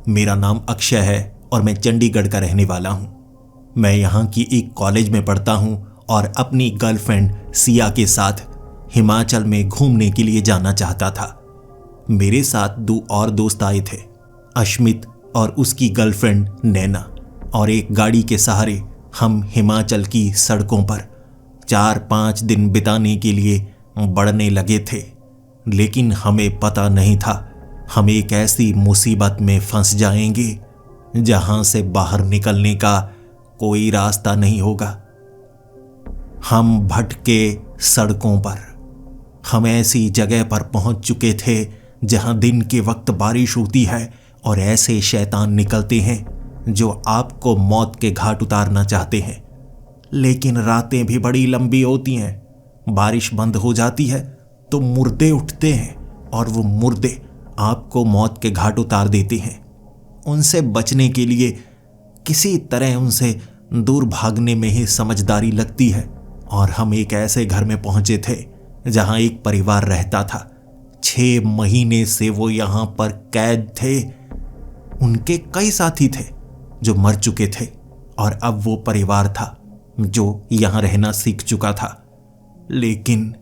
मेरा नाम अक्षय है और मैं चंडीगढ़ का रहने वाला हूँ। मैं यहाँ की एक कॉलेज में पढ़ता हूँ और अपनी गर्लफ्रेंड सिया के साथ हिमाचल में घूमने के लिए जाना चाहता था। मेरे साथ 2 और दोस्त आए थे, अश्मित और उसकी गर्लफ्रेंड नैना, और एक गाड़ी के सहारे हम हिमाचल की सड़कों पर 4-5 दिन बिताने के लिए बढ़ने लगे थे। लेकिन हमें पता नहीं था हम एक ऐसी मुसीबत में फंस जाएंगे जहां से बाहर निकलने का कोई रास्ता नहीं होगा। हम भटके सड़कों पर, हम ऐसी जगह पर पहुंच चुके थे जहां दिन के वक्त बारिश होती है और ऐसे शैतान निकलते हैं जो आपको मौत के घाट उतारना चाहते हैं। लेकिन रातें भी बड़ी लंबी होती हैं। बारिश बंद हो जाती है तो मुर्दे उठते हैं और वो मुर्दे आपको मौत के घाट उतार देते हैं। उनसे बचने के लिए किसी तरह उनसे दूर भागने में ही समझदारी लगती है। और हम एक ऐसे घर में पहुंचे थे जहां एक परिवार रहता था। 6 महीने से वो यहां पर कैद थे। उनके कई साथी थे जो मर चुके थे और अब वो परिवार था जो यहां रहना सीख चुका था। लेकिन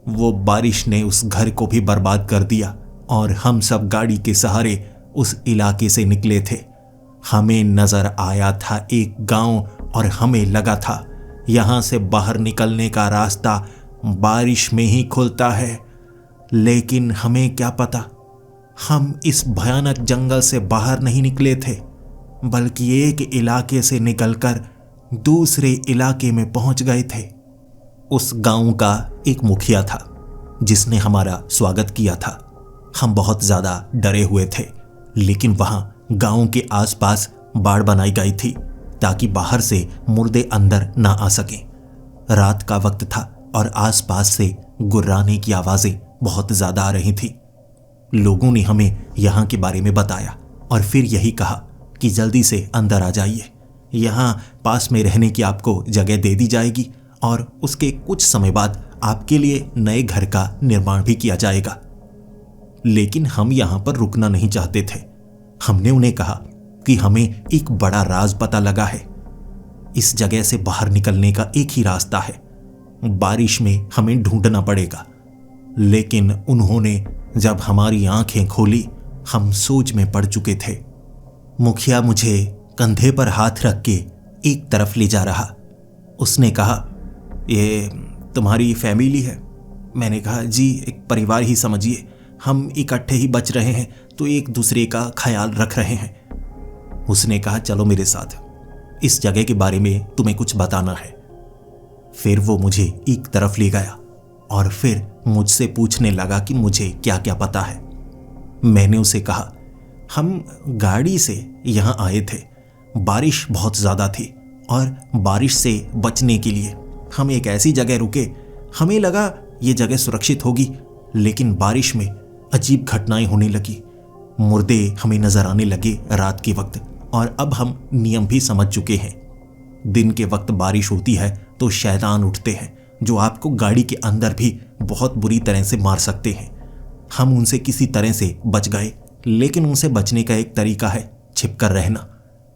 वो बारिश ने उस घर को भी बर्बाद कर दिया और हम सब गाड़ी के सहारे उस इलाके से निकले थे। हमें नजर आया था एक गांव और हमें लगा था यहां से बाहर निकलने का रास्ता बारिश में ही खुलता है। लेकिन हमें क्या पता, हम इस भयानक जंगल से बाहर नहीं निकले थे, बल्कि एक इलाके से निकलकर दूसरे इलाके में पहुंच गए थे। उस गांव का एक मुखिया था जिसने हमारा स्वागत किया था। हम बहुत ज्यादा डरे हुए थे, लेकिन वहां गांव के आसपास बाड़ बनाई गई थी ताकि बाहर से मुर्दे अंदर ना आ सकें। रात का वक्त था और आसपास से गुर्राने की आवाजें बहुत ज्यादा आ रही थी। लोगों ने हमें यहाँ के बारे में बताया और फिर यही कहा कि जल्दी से अंदर आ जाइए, यहाँ पास में रहने की आपको जगह दे दी जाएगी और उसके कुछ समय बाद आपके लिए नए घर का निर्माण भी किया जाएगा। लेकिन हम यहाँ पर रुकना नहीं चाहते थे। हमने उन्हें कहा कि हमें एक बड़ा राज पता लगा है। इस जगह से बाहर निकलने का एक ही रास्ता है, बारिश में हमें ढूंढना पड़ेगा। लेकिन उन्होंने जब हमारी आंखें खोली, हम सोच में पड़ चुके थे। मुखिया मुझे कंधे पर हाथ रख के एक तरफ ले जा रहा। उसने कहा, ये तुम्हारी फैमिली है? मैंने कहा, जी, एक परिवार ही समझिए। हम इकट्ठे ही बच रहे हैं तो एक दूसरे का ख्याल रख रहे हैं। उसने कहा, चलो मेरे साथ, इस जगह के बारे में तुम्हें कुछ बताना है। फिर वो मुझे एक तरफ ले गया और फिर मुझसे पूछने लगा कि मुझे क्या क्या पता है। मैंने उसे कहा, हम गाड़ी से यहाँ आए थे, बारिश बहुत ज़्यादा थी और बारिश से बचने के लिए हम एक ऐसी जगह रुके। हमें लगा ये जगह सुरक्षित होगी, लेकिन बारिश में अजीब घटनाएं होने लगी। मुर्दे हमें नजर आने लगे रात के वक्त, और अब हम नियम भी समझ चुके हैं। दिन के वक्त बारिश होती है तो शैतान उठते हैं जो आपको गाड़ी के अंदर भी बहुत बुरी तरह से मार सकते हैं। हम उनसे किसी तरह से बच गए, लेकिन उनसे बचने का एक तरीका है छिपकर रहना।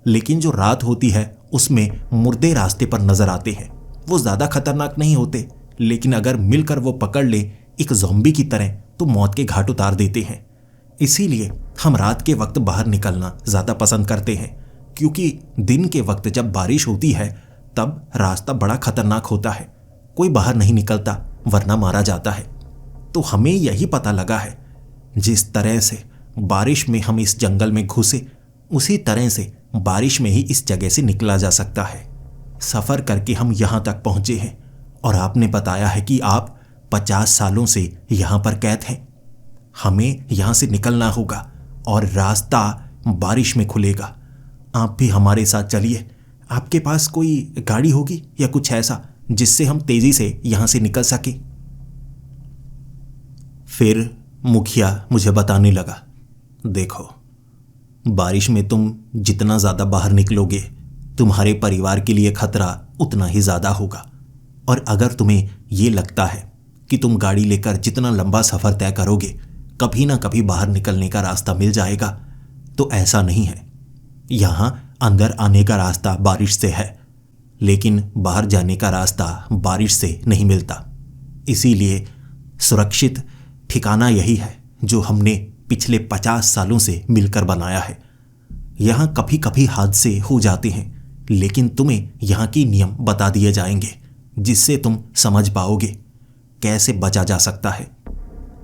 लेकिन जो रात होती है उसमें मुर्दे रास्ते पर नजर आते हैं। वो ज्यादा खतरनाक नहीं होते, लेकिन अगर मिलकर वो पकड़ ले एक ज़ॉम्बी की तरह तो मौत के घाट उतार देते हैं। इसीलिए हम रात के वक्त बाहर निकलना ज़्यादा पसंद करते हैं, क्योंकि दिन के वक्त जब बारिश होती है तब रास्ता बड़ा खतरनाक होता है। कोई बाहर नहीं निकलता वरना मारा जाता है। तो हमें यही पता लगा है, जिस तरह से बारिश में हम इस जंगल में घुसे, उसी तरह से बारिश में ही इस जगह से निकला जा सकता है। सफ़र करके हम यहाँ तक पहुँचे हैं और आपने बताया है कि आप 50 सालों से यहाँ पर कैद हैं। हमें यहाँ से निकलना होगा और रास्ता बारिश में खुलेगा। आप भी हमारे साथ चलिए। आपके पास कोई गाड़ी होगी या कुछ ऐसा जिससे हम तेजी से यहाँ से निकल सके? फिर मुखिया मुझे बताने लगा, देखो, बारिश में तुम जितना ज़्यादा बाहर निकलोगे तुम्हारे परिवार के लिए खतरा उतना ही ज़्यादा होगा। और अगर तुम्हें ये लगता है कि तुम गाड़ी लेकर जितना लंबा सफ़र तय करोगे कभी ना कभी बाहर निकलने का रास्ता मिल जाएगा, तो ऐसा नहीं है। यहाँ अंदर आने का रास्ता बारिश से है, लेकिन बाहर जाने का रास्ता बारिश से नहीं मिलता। इसीलिए सुरक्षित ठिकाना यही है जो हमने पिछले 50 सालों से मिलकर बनाया है। यहाँ कभी कभी हादसे हो जाते हैं, लेकिन तुम्हें यहाँ की नियम बता दिए जाएंगे जिससे तुम समझ पाओगे कैसे बचा जा सकता है।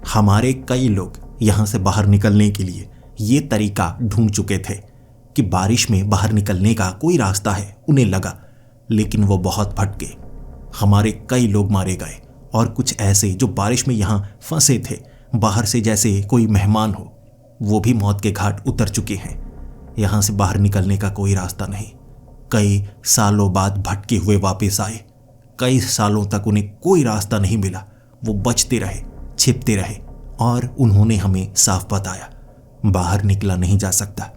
हमारे कई लोग यहाँ से बाहर निकलने के लिए ये तरीका ढूंढ चुके थे कि बारिश में बाहर निकलने का कोई रास्ता है, उन्हें लगा, लेकिन वो बहुत भटके। हमारे कई लोग मारे गए और कुछ ऐसे जो बारिश में यहाँ फंसे थे, बाहर से जैसे कोई मेहमान हो, वो भी मौत के घाट उतर चुके हैं। यहाँ से बाहर निकलने का कोई रास्ता नहीं। कई सालों बाद भटके हुए वापस आए। कई सालों तक उन्हें कोई रास्ता नहीं मिला। वो बचते रहे, छिपते रहे और उन्होंने हमें साफ बताया, बाहर निकला नहीं जा सकता।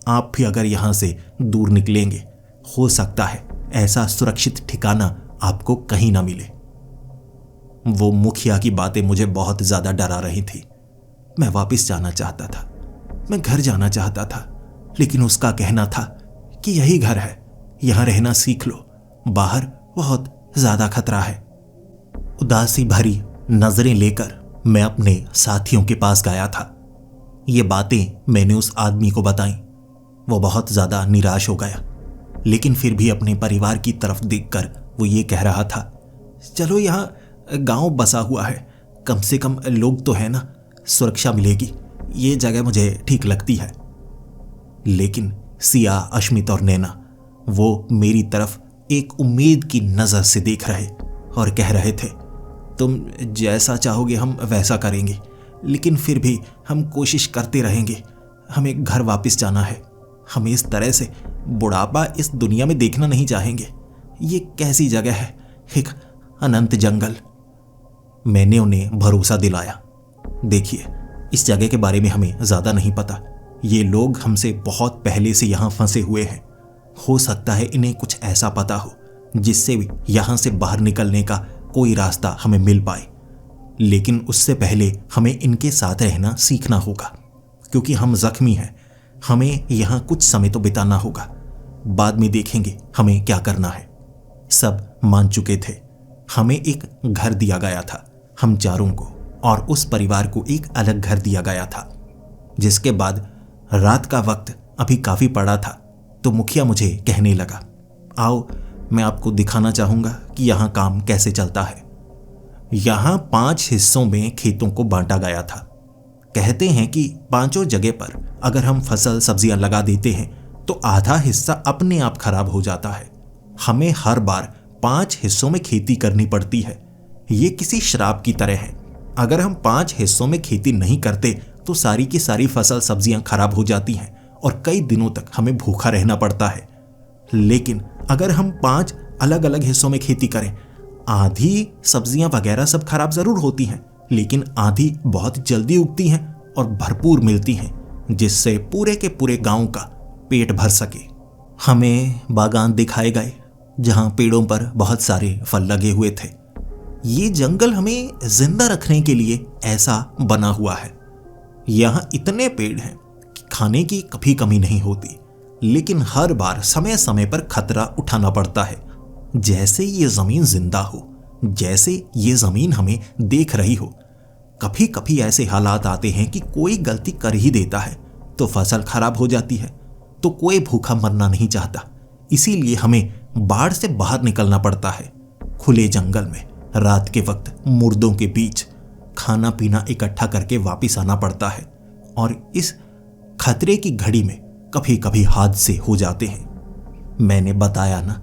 आप भी अगर यहाँ से दूर निकलेंगे, हो सकता है ऐसा सुरक्षित ठिकाना आपको कहीं ना मिले। वो मुखिया की बातें मुझे बहुत ज्यादा डरा रही थी। मैं वापस जाना चाहता था, मैं घर जाना चाहता था, लेकिन उसका कहना था कि यही घर है, यहां रहना सीख लो, बाहर बहुत ज्यादा खतरा है। उदासी भरी नजरें लेकर मैं अपने साथियों के पास गया था। ये बातें मैंने उस आदमी को बताई। वो बहुत ज्यादा निराश हो गया, लेकिन फिर भी अपने परिवार की तरफ देखकर वो ये कह रहा था, चलो यहाँ गांव बसा हुआ है, कम से कम लोग तो है ना, सुरक्षा मिलेगी, ये जगह मुझे ठीक लगती है। लेकिन सिया, अश्मित और नैना वो मेरी तरफ एक उम्मीद की नजर से देख रहे और कह रहे थे, तुम जैसा चाहोगे हम वैसा करेंगे, लेकिन फिर भी हम कोशिश करते रहेंगे। हमें घर वापस जाना है। हमें इस तरह से बुढ़ापा इस दुनिया में देखना नहीं चाहेंगे। ये कैसी जगह है, एक अनंत जंगल। मैंने उन्हें भरोसा दिलाया, देखिए इस जगह के बारे में हमें ज्यादा नहीं पता। ये लोग हमसे बहुत पहले से यहाँ फंसे हुए हैं। हो सकता है इन्हें कुछ ऐसा पता हो जिससे भी यहाँ से बाहर निकलने का कोई रास्ता हमें मिल पाए, लेकिन उससे पहले हमें इनके साथ रहना सीखना होगा, क्योंकि हम जख्मी हैं। हमें यहाँ कुछ समय तो बिताना होगा, बाद में देखेंगे हमें क्या करना है। सब मान चुके थे। हमें एक घर दिया गया था, हम चारों को, और उस परिवार को एक अलग घर दिया गया था। जिसके बाद रात का वक्त अभी काफी पड़ा था, तो मुखिया मुझे कहने लगा, आओ मैं आपको दिखाना चाहूंगा कि यहाँ काम कैसे चलता है। यहाँ 5 हिस्सों में खेतों को बांटा गया था। कहते हैं कि 5 जगह पर अगर हम फसल सब्जियां लगा देते हैं तो आधा हिस्सा अपने आप खराब हो जाता है। हमें हर बार 5 हिस्सों में खेती करनी पड़ती है। ये किसी श्राप की तरह है। अगर हम 5 हिस्सों में खेती नहीं करते तो सारी की सारी फसल सब्जियां खराब हो जाती हैं और कई दिनों तक हमें भूखा रहना पड़ता है। लेकिन अगर हम 5 अलग अलग हिस्सों में खेती करें, आधी सब्जियां वगैरह सब खराब जरूर होती हैं, लेकिन आधी बहुत जल्दी उगती हैं और भरपूर मिलती हैं, जिससे पूरे के पूरे गांव का पेट भर सके। हमें बागान दिखाए गए जहां पेड़ों पर बहुत सारे फल लगे हुए थे। ये जंगल हमें जिंदा रखने के लिए ऐसा बना हुआ है। यहाँ इतने पेड़ हैं कि खाने की कभी कमी नहीं होती, लेकिन हर बार समय समय पर खतरा उठाना पड़ता है। जैसे ये जमीन जिंदा हो, जैसे ये जमीन हमें देख रही हो। कभी कभी ऐसे हालात आते हैं कि कोई गलती कर ही देता है तो फसल खराब हो जाती है, तो कोई भूखा मरना नहीं चाहता, इसीलिए हमें बाढ़ से बाहर निकलना पड़ता है। खुले जंगल में रात के वक्त मुर्दों के बीच खाना पीना इकट्ठा करके वापस आना पड़ता है, और इस खतरे की घड़ी में कभी कभी हादसे हो जाते हैं। मैंने बताया ना,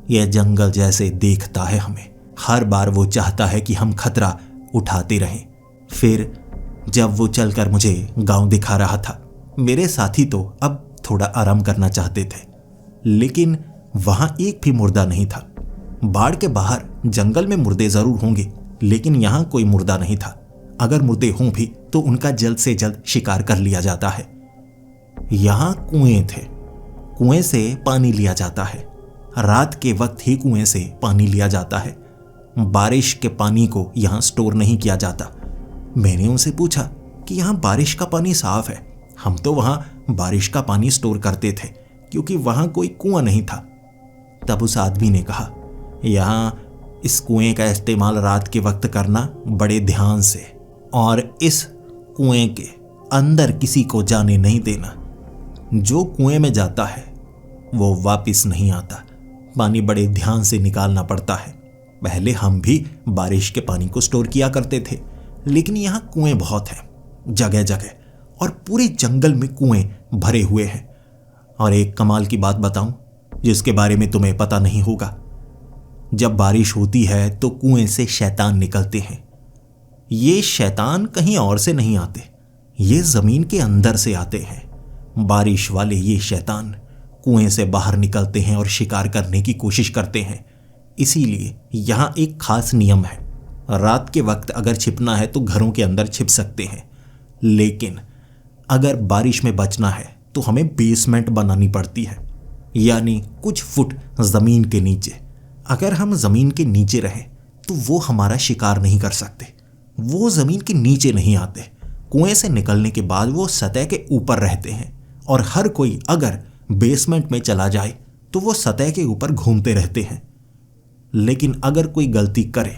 यह जंगल जैसे देखता है हमें। हर बार वो चाहता है कि हम खतरा उठाते रहें। फिर जब वो चलकर मुझे गांव दिखा रहा था, मेरे साथी तो अब थोड़ा आराम करना चाहते थे, लेकिन वहां एक भी मुर्दा नहीं था। बाढ़ के बाहर जंगल में मुर्दे जरूर होंगे, लेकिन यहां कोई मुर्दा नहीं था। अगर मुर्दे हों भी तो उनका जल्द से जल्द शिकार कर लिया जाता है। यहां कुएं थे, कुएं से पानी लिया जाता है। रात के वक्त ही कुएं से पानी लिया जाता है। बारिश के पानी को यहां स्टोर नहीं किया जाता। मैंने उनसे पूछा कि यहां बारिश का पानी साफ है, हम तो वहां बारिश का पानी स्टोर करते थे क्योंकि वहां कोई कुआं नहीं था। तब उस आदमी ने कहा, यहाँ इस कुएं का इस्तेमाल रात के वक्त करना बड़े ध्यान से, और इस कुएं के अंदर किसी को जाने नहीं देना। जो कुएं में जाता है वो वापस नहीं आता। पानी बड़े ध्यान से निकालना पड़ता है। पहले हम भी बारिश के पानी को स्टोर किया करते थे, लेकिन यहाँ कुएं बहुत हैं जगह जगह, और पूरे जंगल में कुएं भरे हुए हैं। और एक कमाल की बात बताऊं जिसके बारे में तुम्हें पता नहीं होगा। जब बारिश होती है तो कुएं से शैतान निकलते हैं। ये शैतान कहीं और से नहीं आते, ये जमीन के अंदर से आते हैं। बारिश वाले ये शैतान कुएं से बाहर निकलते हैं और शिकार करने की कोशिश करते हैं। इसीलिए यहां एक खास नियम है, रात के वक्त अगर छिपना है तो घरों के अंदर छिप सकते हैं, लेकिन अगर बारिश में बचना है तो हमें बेसमेंट बनानी पड़ती है, यानी कुछ फुट जमीन के नीचे। अगर हम जमीन के नीचे रहें तो वो हमारा शिकार नहीं कर सकते, वो जमीन के नीचे नहीं आते। कुएं से निकलने के बाद वो सतह के ऊपर रहते हैं, और हर कोई अगर बेसमेंट में चला जाए तो वो सतह के ऊपर घूमते रहते हैं। लेकिन अगर कोई गलती करे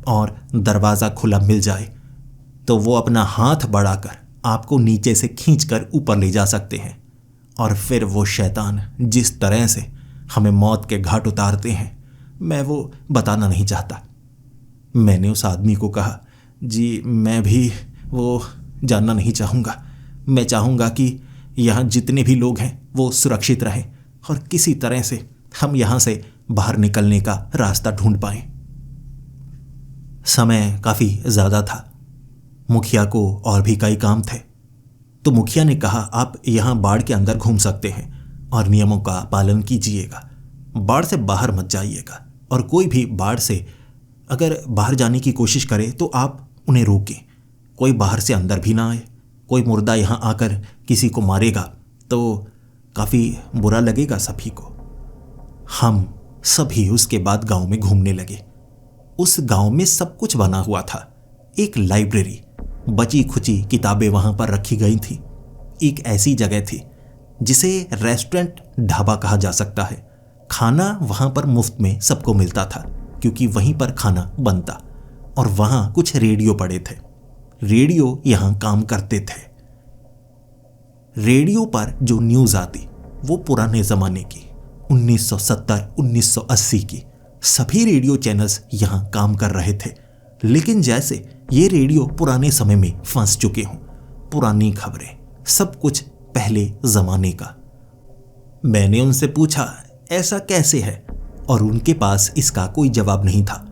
और दरवाज़ा खुला मिल जाए तो वो अपना हाथ बढ़ाकर आपको नीचे से खींचकर ऊपर ले जा सकते हैं। और फिर वो शैतान जिस तरह से हमें मौत के घाट उतारते हैं, मैं वो बताना नहीं चाहता। मैंने उस आदमी को कहा, जी मैं भी वो जानना नहीं चाहूँगा। मैं चाहूँगा कि यहाँ जितने भी लोग हैं वो सुरक्षित रहें और किसी तरह से हम यहाँ से बाहर निकलने का रास्ता ढूंढ पाएं। समय काफ़ी ज़्यादा था। मुखिया को और भी कई काम थे, तो मुखिया ने कहा, आप यहाँ बाड़ के अंदर घूम सकते हैं और नियमों का पालन कीजिएगा। बाड़ से बाहर मत जाइएगा, और कोई भी बाड़ से अगर बाहर जाने की कोशिश करे तो आप उन्हें रोकें। कोई बाहर से अंदर भी ना आए। कोई मुर्दा यहाँ आकर किसी को मारेगा तो काफ़ी बुरा लगेगा सभी को। हम सभी उसके बाद गांव में घूमने लगे। उस गांव में सब कुछ बना हुआ था। एक लाइब्रेरी, बची खुची किताबें वहां पर रखी गई थी। एक ऐसी जगह थी जिसे रेस्टोरेंट ढाबा कहा जा सकता है। खाना वहां पर मुफ्त में सबको मिलता था क्योंकि वहीं पर खाना बनता। और वहां कुछ रेडियो पड़े थे। रेडियो यहां काम करते थे। रेडियो पर जो न्यूज़ आती वो पुराने ज़माने की, 1970 1980 की। सभी रेडियो चैनल्स यहां काम कर रहे थे, लेकिन जैसे ये रेडियो पुराने समय में फंस चुके हों। पुरानी खबरें, सब कुछ पहले ज़माने का। मैंने उनसे पूछा ऐसा कैसे है, और उनके पास इसका कोई जवाब नहीं था।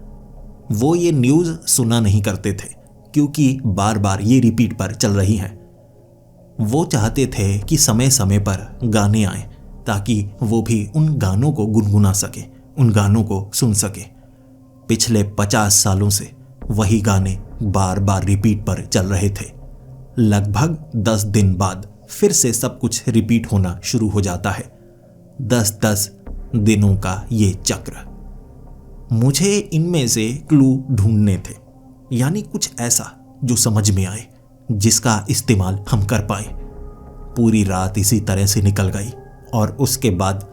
वो ये न्यूज़ सुना नहीं करते थे क्योंकि बार बार ये रिपीट पर चल रही हैं। वो चाहते थे कि समय समय पर गाने आए ताकि वो भी उन गानों को गुनगुना सके, उन गानों को सुन सके। पिछले 50 सालों से वही गाने बार बार रिपीट पर चल रहे थे। लगभग 10 दिन बाद फिर से सब कुछ रिपीट होना शुरू हो जाता है। 10-10 दिनों का ये चक्र। मुझे इनमें से क्लू ढूंढने थे, यानी कुछ ऐसा जो समझ में आए, जिसका इस्तेमाल हम कर पाए। पूरी रात इसी तरह से निकल गई और उसके बाद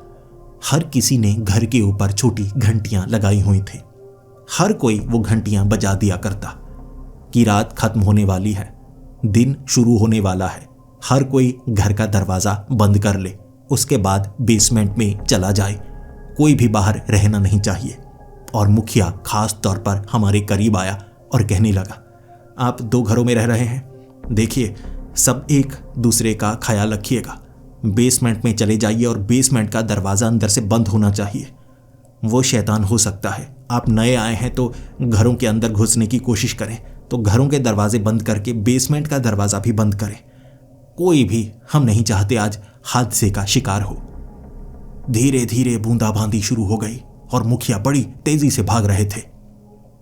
हर किसी ने घर के ऊपर छोटी घंटियां लगाई हुई थी। हर कोई वो घंटियां बजा दिया करता कि रात खत्म होने वाली है, दिन शुरू होने वाला है। हर कोई घर का दरवाज़ा बंद कर ले, उसके बाद बेसमेंट में चला जाए। कोई भी बाहर रहना नहीं चाहिए। और मुखिया खास तौर पर हमारे करीब आया और कहने लगा, आप 2 घरों में रह रहे हैं, देखिए सब एक दूसरे का ख्याल रखिएगा। बेसमेंट में चले जाइए और बेसमेंट का दरवाज़ा अंदर से बंद होना चाहिए। वो शैतान हो सकता है। आप नए आए हैं तो घरों के अंदर घुसने की कोशिश करें तो घरों के दरवाजे बंद करके बेसमेंट का दरवाज़ा भी बंद करें। कोई भी हम नहीं चाहते आज हादसे का शिकार हो। धीरे धीरे बूंदाबांदी शुरू हो गई और मुखिया बड़ी तेजी से भाग रहे थे।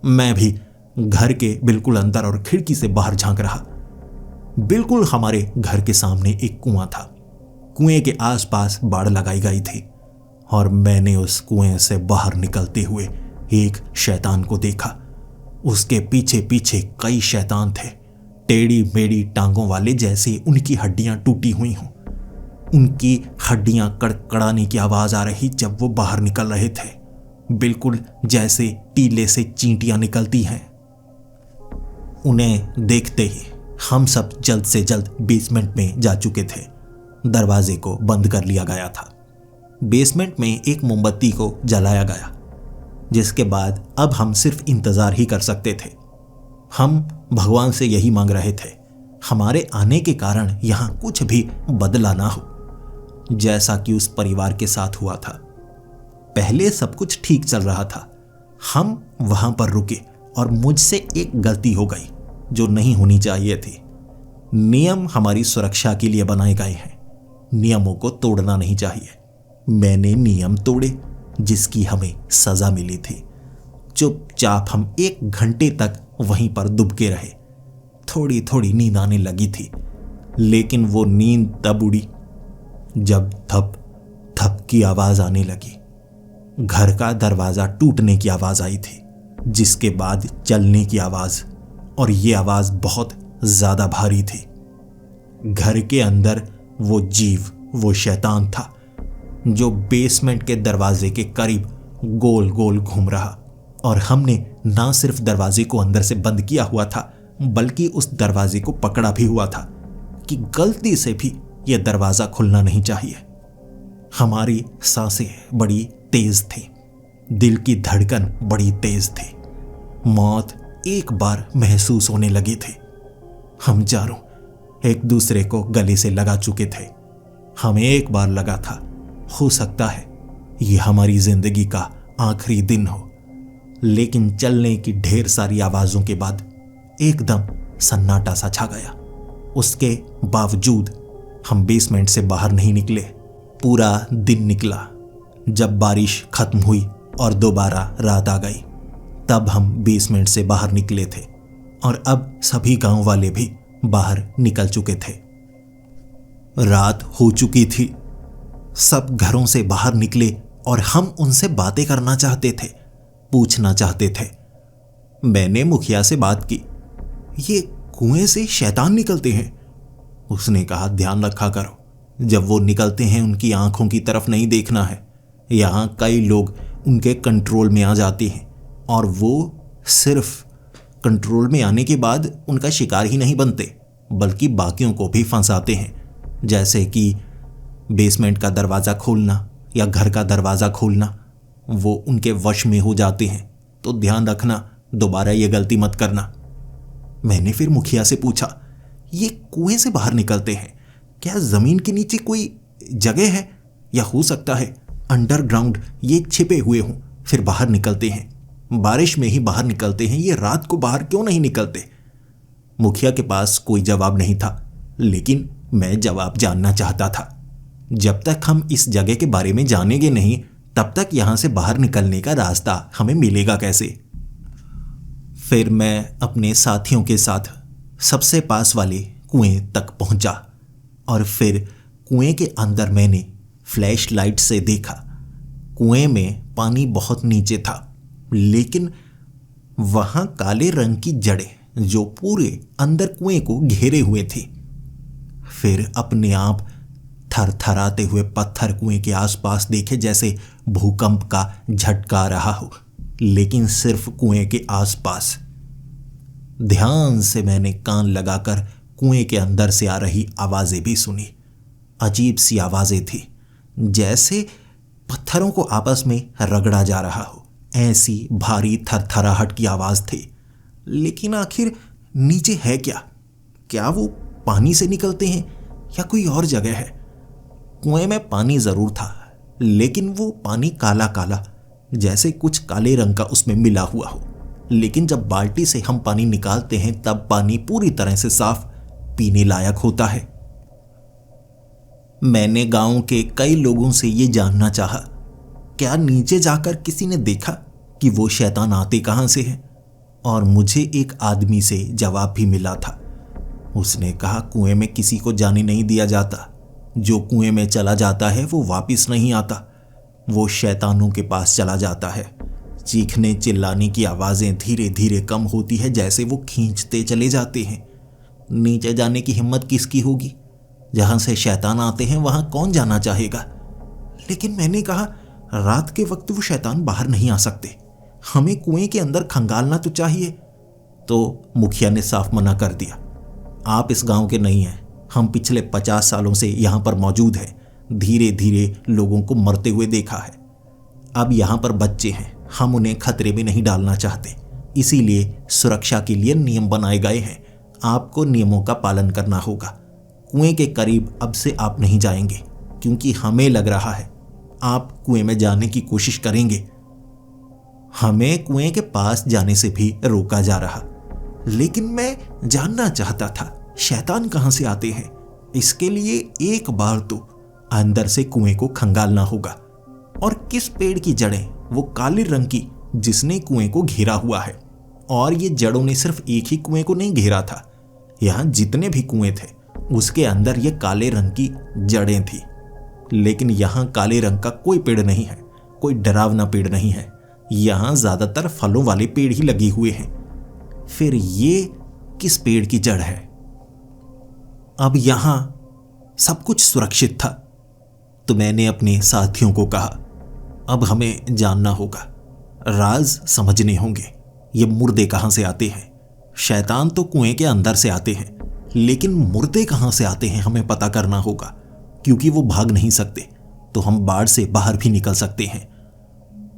मैं भी घर के बिल्कुल अंदर और खिड़की से बाहर झांक रहा। बिल्कुल हमारे घर के सामने एक कुआं था। कुएं के आसपास बाड़ लगाई गई थी और मैंने उस कुएं से बाहर निकलते हुए एक शैतान को देखा। उसके पीछे पीछे कई शैतान थे, टेढ़ी मेढ़ी टांगों वाले, जैसे उनकी हड्डियां टूटी हुई हों। उनकी हड्डियां कड़कड़ाने की आवाज आ रही जब वो बाहर निकल रहे थे, बिल्कुल जैसे टीले से चींटियां निकलती हैं। उन्हें देखते ही हम सब जल्द से जल्द बेसमेंट में जा चुके थे। दरवाजे को बंद कर लिया गया था। बेसमेंट में एक मोमबत्ती को जलाया गया, जिसके बाद अब हम सिर्फ इंतजार ही कर सकते थे। हम भगवान से यही मांग रहे थे, हमारे आने के कारण यहां कुछ भी बदला ना हो, जैसा कि उस परिवार के साथ हुआ था। पहले सब कुछ ठीक चल रहा था। हम वहां पर रुके और मुझसे एक गलती हो गई जो नहीं होनी चाहिए थी। नियम हमारी सुरक्षा के लिए बनाए गए हैं, नियमों को तोड़ना नहीं चाहिए। मैंने नियम तोड़े, जिसकी हमें सजा मिली थी। चुपचाप हम 1 घंटे तक वहीं पर दुबके रहे। थोड़ी थोड़ी नींद आने लगी थी, लेकिन वो नींद तब उड़ी जब थप थप की आवाज आने लगी। घर का दरवाजा टूटने की आवाज आई थी, जिसके बाद चलने की आवाज, और ये आवाज बहुत ज्यादा भारी थी। घर के अंदर वो जीव, वो शैतान था जो बेसमेंट के दरवाजे के करीब गोल गोल घूम रहा। और हमने ना सिर्फ दरवाजे को अंदर से बंद किया हुआ था, बल्कि उस दरवाजे को पकड़ा भी हुआ था कि गलती से भी यह दरवाजा खुलना नहीं चाहिए। हमारी सांसें बड़ी तेज थी, दिल की धड़कन बड़ी तेज थी। मौत एक बार महसूस होने लगी थी। हम चारों एक दूसरे को गले से लगा चुके थे। हमें एक बार लगा था, हो सकता है ये हमारी जिंदगी का आखिरी दिन हो। लेकिन चलने की ढेर सारी आवाजों के बाद एकदम सन्नाटा सा छा गया। उसके बावजूद हम बेसमेंट से बाहर नहीं निकले। पूरा दिन निकला। जब बारिश खत्म हुई और दोबारा रात आ गई, तब हम बेसमेंट से बाहर निकले थे। और अब सभी गांव वाले भी बाहर निकल चुके थे। रात हो चुकी थी। सब घरों से बाहर निकले और हम उनसे बातें करना चाहते थे, पूछना चाहते थे। मैंने मुखिया से बात की, ये कुएं से शैतान निकलते हैं। उसने कहा, ध्यान रखा करो, जब वो निकलते हैं उनकी आंखों की तरफ नहीं देखना है। यहां कई लोग उनके कंट्रोल में आ जाते हैं और वो सिर्फ कंट्रोल में आने के बाद उनका शिकार ही नहीं बनते, बल्कि बाकियों को भी फंसाते हैं। जैसे कि बेसमेंट का दरवाज़ा खोलना या घर का दरवाज़ा खोलना, वो उनके वश में हो जाते हैं। तो ध्यान रखना, दोबारा ये गलती मत करना। मैंने फिर मुखिया से पूछा, ये कुएं से बाहर निकलते हैं, क्या ज़मीन के नीचे कोई जगह है, या हो सकता है अंडरग्राउंड ये छिपे हुए हों फिर बाहर निकलते हैं? बारिश में ही बाहर निकलते हैं, ये रात को बाहर क्यों नहीं निकलते? मुखिया के पास कोई जवाब नहीं था, लेकिन मैं जवाब जानना चाहता था। जब तक हम इस जगह के बारे में जानेंगे नहीं, तब तक यहां से बाहर निकलने का रास्ता हमें मिलेगा कैसे? फिर मैं अपने साथियों के साथ सबसे पास वाले कुएं तक पहुंचा और फिर कुएं के अंदर मैंने फ्लैश लाइट से देखा। कुएं में पानी बहुत नीचे था, लेकिन वहां काले रंग की जड़ें जो पूरे अंदर कुएं को घेरे हुए थी। फिर अपने आप थरथराते हुए पत्थर कुएं के आसपास देखे, जैसे भूकंप का झटका आ रहा हो, लेकिन सिर्फ कुएं के आसपास। ध्यान से मैंने कान लगाकर कुएं के अंदर से आ रही आवाजें भी सुनी। अजीब सी आवाजें थी, जैसे पत्थरों को आपस में रगड़ा जा रहा हो। ऐसी भारी थरथराहट की आवाज थी। लेकिन आखिर नीचे है क्या? क्या वो पानी से निकलते हैं या कोई और जगह है? कुएं में पानी जरूर था, लेकिन वो पानी काला काला, जैसे कुछ काले रंग का उसमें मिला हुआ हो। लेकिन जब बाल्टी से हम पानी निकालते हैं तब पानी पूरी तरह से साफ पीने लायक होता है। मैंने गांव के कई लोगों से ये जानना चाहा, क्या नीचे जाकर किसी ने देखा कि वो शैतान आते कहां से हैं? और मुझे एक आदमी से जवाब भी मिला था। उसने कहा, कुएं में किसी को जाने नहीं दिया जाता। जो कुएं में चला जाता है वो वापस नहीं आता, वो शैतानों के पास चला जाता है। चीखने चिल्लाने की आवाजें धीरे धीरे कम होती है, जैसे वो खींचते चले जाते हैं। नीचे जाने की हिम्मत किसकी होगी? जहां से शैतान आते हैं वहां कौन जाना चाहेगा? लेकिन मैंने कहा, रात के वक्त वो शैतान बाहर नहीं आ सकते, हमें कुएं के अंदर खंगालना तो चाहिए। तो मुखिया ने साफ मना कर दिया, आप इस गांव के नहीं हैं, हम पिछले 50 सालों से यहां पर मौजूद हैं, धीरे धीरे लोगों को मरते हुए देखा है। अब यहां पर बच्चे हैं, हम उन्हें खतरे में नहीं डालना चाहते, इसीलिए सुरक्षा के लिए नियम बनाए गए हैं, आपको नियमों का पालन करना होगा। कुएं के करीब अब से आप नहीं जाएंगे, क्योंकि हमें लग रहा है आप कुएं में जाने की कोशिश करेंगे। हमें कुएं के पास जाने से भी रोका जा रहा, लेकिन मैं जानना चाहता था शैतान कहां से आते हैं। इसके लिए एक बार तो अंदर से कुएं को खंगालना होगा। और किस पेड़ की जड़ें, वो काले रंग की जिसने कुएं को घेरा हुआ है। और ये जड़ों ने सिर्फ एक ही कुएं को नहीं घेरा था, यहां जितने भी कुएं थे उसके अंदर ये काले रंग की जड़ें थी। लेकिन यहां काले रंग का कोई पेड़ नहीं है, कोई डरावना पेड़ नहीं है, यहां ज्यादातर फलों वाले पेड़ ही लगे हुए हैं। फिर ये किस पेड़ की जड़ है? अब यहां सब कुछ सुरक्षित था, तो मैंने अपने साथियों को कहा, अब हमें जानना होगा, राज समझने होंगे। ये मुर्दे कहां से आते हैं? शैतान तो कुएं के अंदर से आते हैं, लेकिन मुर्दे कहां से आते हैं हमें पता करना होगा, क्योंकि वो भाग नहीं सकते, तो हम बाढ़ से बाहर भी निकल सकते हैं।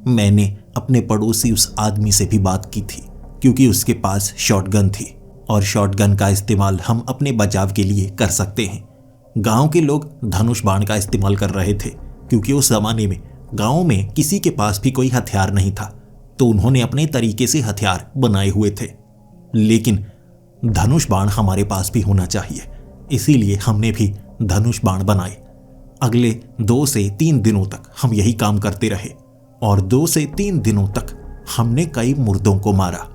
मैंने अपने पड़ोसी उस आदमी से भी बात की थी, क्योंकि उसके पास शॉटगन थी, और शॉटगन का इस्तेमाल हम अपने बचाव के लिए कर सकते हैं। गांव के लोग धनुष बाण का इस्तेमाल कर रहे थे, क्योंकि उस जमाने में गांव में किसी के पास भी कोई हथियार नहीं था, तो उन्होंने अपने तरीके से हथियार बनाए हुए थे। लेकिन धनुष बाण हमारे पास भी होना चाहिए, इसीलिए हमने भी धनुष बाण बनाए। अगले 2 से 3 दिनों तक हम यही काम करते रहे, और 2 से 3 दिनों तक हमने कई मुर्दों को मारा।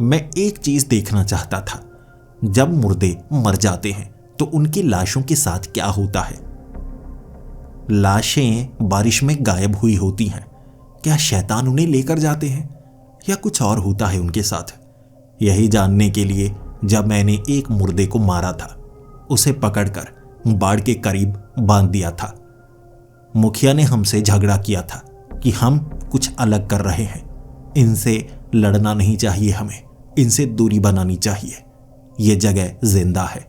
मैं एक चीज देखना चाहता था, जब मुर्दे मर जाते हैं तो उनकी लाशों के साथ क्या होता है। लाशें बारिश में गायब हुई होती हैं, क्या शैतान उन्हें लेकर जाते हैं या कुछ और होता है उनके साथ? यही जानने के लिए जब मैंने एक मुर्दे को मारा था, उसे पकड़कर बाड़ के करीब बांध दिया था। मुखिया ने हमसे झगड़ा किया था कि हम कुछ अलग कर रहे हैं, इनसे लड़ना नहीं चाहिए, हमें इनसे दूरी बनानी चाहिए, ये जगह जिंदा है।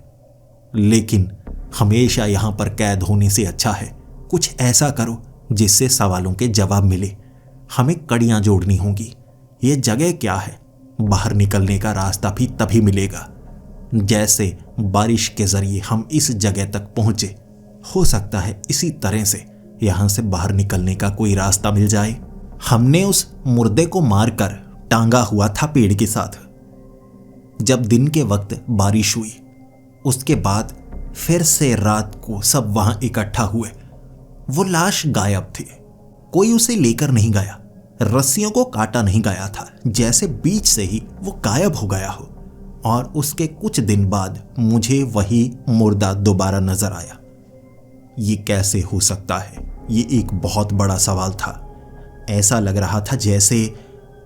लेकिन हमेशा यहां पर कैद होने से अच्छा है कुछ ऐसा करो जिससे सवालों के जवाब मिले। हमें कड़ियां जोड़नी होंगी। ये जगह क्या है, बाहर निकलने का रास्ता भी तभी मिलेगा जैसे बारिश के जरिए हम इस जगह तक पहुंचे। हो सकता है इसी तरह से यहां से बाहर निकलने का कोई रास्ता मिल जाए। हमने उस मुर्दे को मारकर टांगा हुआ था पेड़ के साथ। जब दिन के वक्त बारिश हुई, उसके बाद फिर से रात को सब वहां इकट्ठा हुए। वो लाश गायब थी, कोई उसे लेकर नहीं गया, रस्सियों को काटा नहीं गया था, जैसे बीच से ही वो गायब हो गया हो। और उसके कुछ दिन बाद मुझे वही मुर्दा दोबारा नजर आया। ये कैसे हो सकता है? ये एक बहुत बड़ा सवाल था। ऐसा लग रहा था जैसे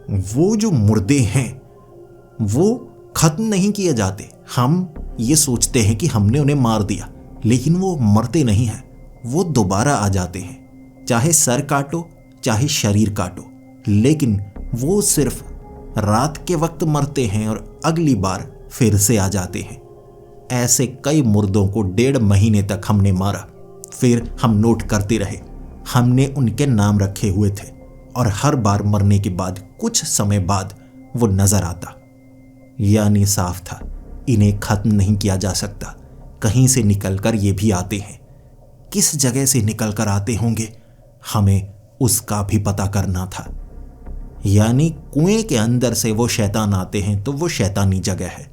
वो जो मुर्दे हैं वो खत्म नहीं किए जाते। हम ये सोचते हैं कि हमने उन्हें मार दिया, लेकिन वो मरते नहीं हैं, वो दोबारा आ जाते हैं। चाहे सर काटो चाहे शरीर काटो, लेकिन वो सिर्फ रात के वक्त मरते हैं और अगली बार फिर से आ जाते हैं। ऐसे कई मुर्दों को 1.5 महीने तक हमने मारा। फिर हम नोट करते रहे, हमने उनके नाम रखे हुए थे, और हर बार मरने के बाद कुछ समय बाद वो नजर आता। यानी साफ था, इन्हें खत्म नहीं किया जा सकता। कहीं से निकलकर ये भी आते हैं। किस जगह से निकलकर आते होंगे, हमें उसका भी पता करना था। यानी कुएं के अंदर से वो शैतान आते हैं तो वो शैतानी जगह है।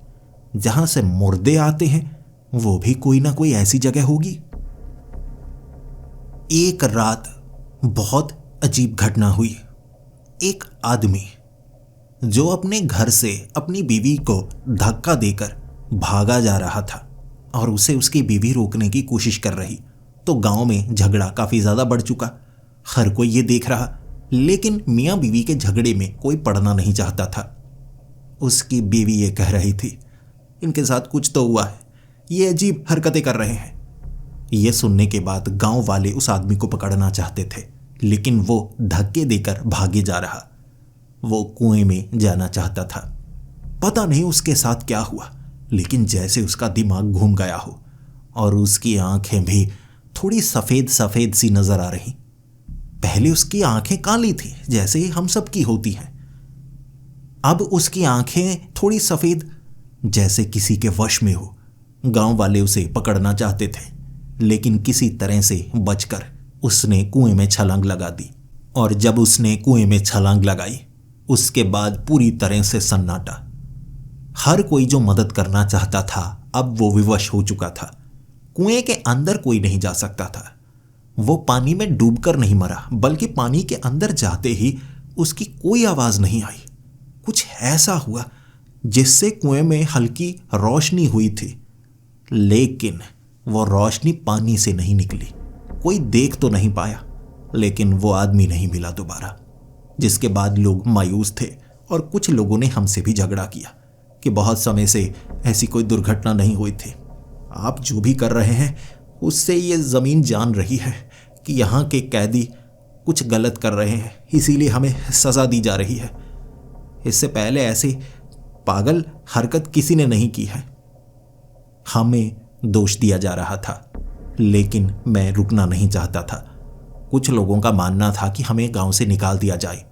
जहां से मुर्दे आते हैं वो भी कोई ना कोई ऐसी जगह होगी। एक रात बहुत अजीब घटना हुई। एक आदमी जो अपने घर से अपनी बीवी को धक्का देकर भागा जा रहा था और उसे उसकी बीवी रोकने की कोशिश कर रही, तो गांव में झगड़ा काफी ज्यादा बढ़ चुका। हर कोई ये देख रहा, लेकिन मियां बीवी के झगड़े में कोई पड़ना नहीं चाहता था। उसकी बीवी ये कह रही थी, इनके साथ कुछ तो हुआ है, ये अजीब हरकतें कर रहे हैं। यह सुनने के बाद गांव वाले उस आदमी को पकड़ना चाहते थे, लेकिन वो धक्के देकर भागे जा रहा। वो कुएं में जाना चाहता था। पता नहीं उसके साथ क्या हुआ, लेकिन जैसे उसका दिमाग घूम गया हो और उसकी आंखें भी थोड़ी सफेद सफेद सी नजर आ रही। पहले उसकी आंखें काली थी, जैसे हम सब की होती हैं। अब उसकी आंखें थोड़ी सफेद, जैसे किसी के वश में हो। गांव वाले उसे पकड़ना चाहते थे, लेकिन किसी तरह से बचकर उसने कुएं में छलांग लगा दी। और जब उसने कुएं में छलांग लगाई, उसके बाद पूरी तरह से सन्नाटा। हर कोई जो मदद करना चाहता था अब वो विवश हो चुका था। कुएं के अंदर कोई नहीं जा सकता था। वो पानी में डूबकर नहीं मरा, बल्कि पानी के अंदर जाते ही उसकी कोई आवाज नहीं आई। कुछ ऐसा हुआ जिससे कुएं में हल्की रोशनी हुई थी, लेकिन वो रोशनी पानी से नहीं निकली। कोई देख तो नहीं पाया, लेकिन वो आदमी नहीं मिला दोबारा। जिसके बाद लोग मायूस थे और कुछ लोगों ने हमसे भी झगड़ा किया कि बहुत समय से ऐसी कोई दुर्घटना नहीं हुई थी। आप जो भी कर रहे हैं उससे ये ज़मीन जान रही है कि यहाँ के कैदी कुछ गलत कर रहे हैं, इसीलिए हमें सज़ा दी जा रही है। इससे पहले ऐसी पागल हरकत किसी ने नहीं की है। हमें दोष दिया जा रहा था, लेकिन मैं रुकना नहीं चाहता था। कुछ लोगों का मानना था कि हमें गांव से निकाल दिया जाए,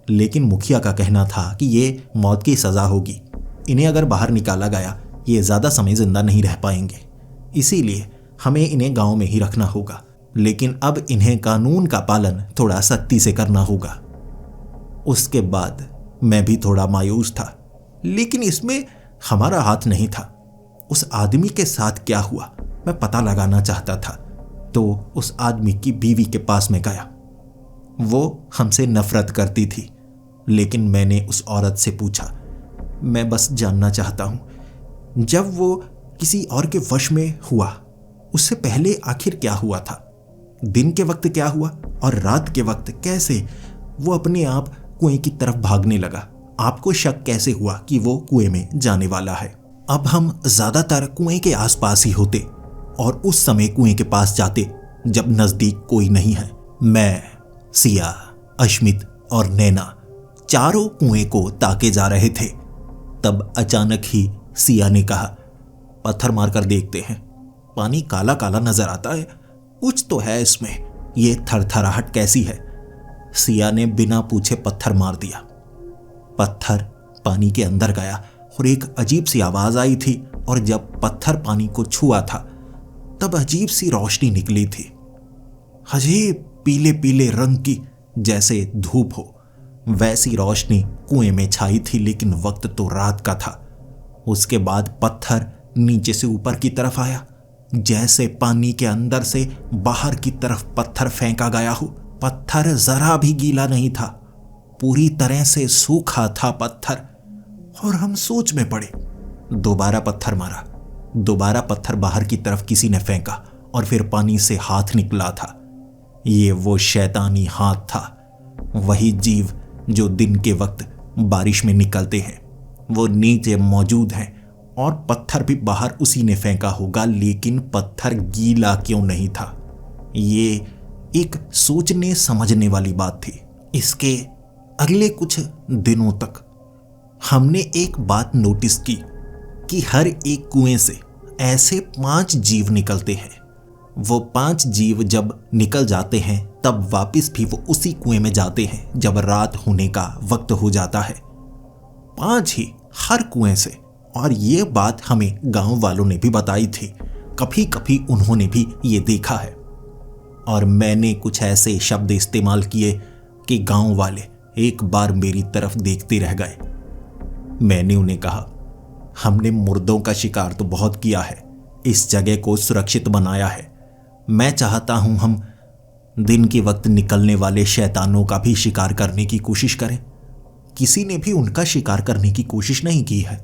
लेकिन मुखिया का कहना था कि ये मौत की सज़ा होगी। इन्हें अगर बाहर निकाला गया ये ज़्यादा समय जिंदा नहीं रह पाएंगे, इसीलिए हमें इन्हें गांव में ही रखना होगा। लेकिन अब इन्हें कानून का पालन थोड़ा सख्ती से करना होगा। उसके बाद मैं भी थोड़ा मायूस था, लेकिन इसमें हमारा हाथ नहीं था। उस आदमी के साथ क्या हुआ मैं पता लगाना चाहता था, तो उस आदमी की बीवी के पास में गया। वो हमसे नफरत करती थी, लेकिन मैंने उस औरत से पूछा, मैं बस जानना चाहता हूं, जब वो किसी और के वश में हुआ उससे पहले आखिर क्या हुआ था? दिन के वक्त क्या हुआ और रात के वक्त कैसे वो अपने आप कुएं की तरफ भागने लगा? आपको शक कैसे हुआ कि वो कुएं में जाने वाला है? अब हम ज्यादातर कुएं के आसपास ही होते और उस समय कुएं के पास जाते जब नजदीक कोई नहीं है। मैं, सिया, अश्मित और नैना चारों कुएं को ताके जा रहे थे। तब अचानक ही सिया ने कहा, पत्थर मारकर देखते हैं, पानी काला काला नजर आता है, कुछ तो है इसमें, ये थरथराहट कैसी है? सिया ने बिना पूछे पत्थर मार दिया। पत्थर पानी के अंदर गया और एक अजीब सी आवाज आई थी, और जब पत्थर पानी को छुआ था तब अजीब सी रोशनी निकली थी, अजीब पीले पीले रंग की, जैसे धूप हो। वैसी रोशनी कुएं में छाई थी, लेकिन वक्त तो रात का था। उसके बाद पत्थर नीचे से ऊपर की तरफ आया, जैसे पानी के अंदर से बाहर की तरफ पत्थर फेंका गया हो। पत्थर जरा भी गीला नहीं था, पूरी तरह से सूखा था पत्थर। और हम सोच में पड़े। दोबारा पत्थर मारा, दोबारा पत्थर बाहर की तरफ किसी ने फेंका, और फिर पानी से हाथ निकला था। ये वो शैतानी हाथ था, वही जीव जो दिन के वक्त बारिश में निकलते हैं। वो नीचे मौजूद हैं और पत्थर भी बाहर उसी ने फेंका होगा, लेकिन पत्थर गीला क्यों नहीं था? ये एक सोचने समझने वाली बात थी। इसके अगले कुछ दिनों तक हमने एक बात नोटिस की कि हर एक कुएं से ऐसे 5 जीव निकलते हैं। वो 5 जीव जब निकल जाते हैं तब वापस भी वो उसी कुएं में जाते हैं जब रात होने का वक्त हो जाता है। 5 ही हर कुएं से। और ये बात हमें गांव वालों ने भी बताई थी, कभी कभी उन्होंने भी ये देखा है। और मैंने कुछ ऐसे शब्द इस्तेमाल किए कि गांव वाले एक बार मेरी तरफ देखते रह गए। मैंने उन्हें कहा, हमने मुर्दों का शिकार तो बहुत किया है, इस जगह को सुरक्षित बनाया है। मैं चाहता हूं हम दिन के वक्त निकलने वाले शैतानों का भी शिकार करने की कोशिश करें। किसी ने भी उनका शिकार करने की कोशिश नहीं की है।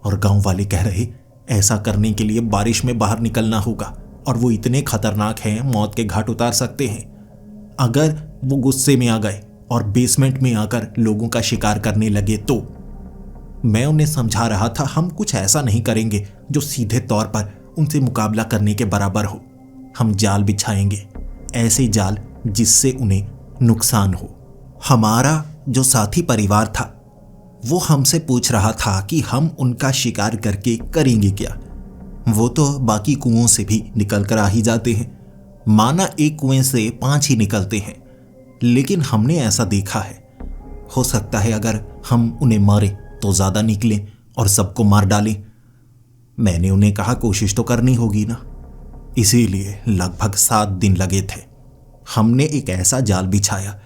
और गांव वाले कह रहे, ऐसा करने के लिए बारिश में बाहर निकलना होगा, और वो इतने खतरनाक हैं, मौत के घाट उतार सकते हैं। अगर वो गुस्से में आ गए और बेसमेंट में आकर लोगों का शिकार करने लगे तो। मैं उन्हें समझा रहा था, हम कुछ ऐसा नहीं करेंगे जो सीधे तौर पर उनसे मुकाबला करने के बराबर हो। हम जाल बिछाएंगे, ऐसे जाल जिससे उन्हें नुकसान हो। हमारा जो साथी परिवार था वो हमसे पूछ रहा था कि हम उनका शिकार करके करेंगे क्या। वो तो बाकी कुओं से भी निकल कर आ ही जाते हैं, माना एक कुएं से 5 ही निकलते हैं, लेकिन हमने ऐसा देखा है। हो सकता है अगर हम उन्हें मारें तो ज्यादा निकलें और सबको मार डालें। मैंने उन्हें कहा कोशिश तो करनी होगी ना। इसीलिए लगभग 7 दिन लगे थे। हमने एक ऐसा जाल बिछाया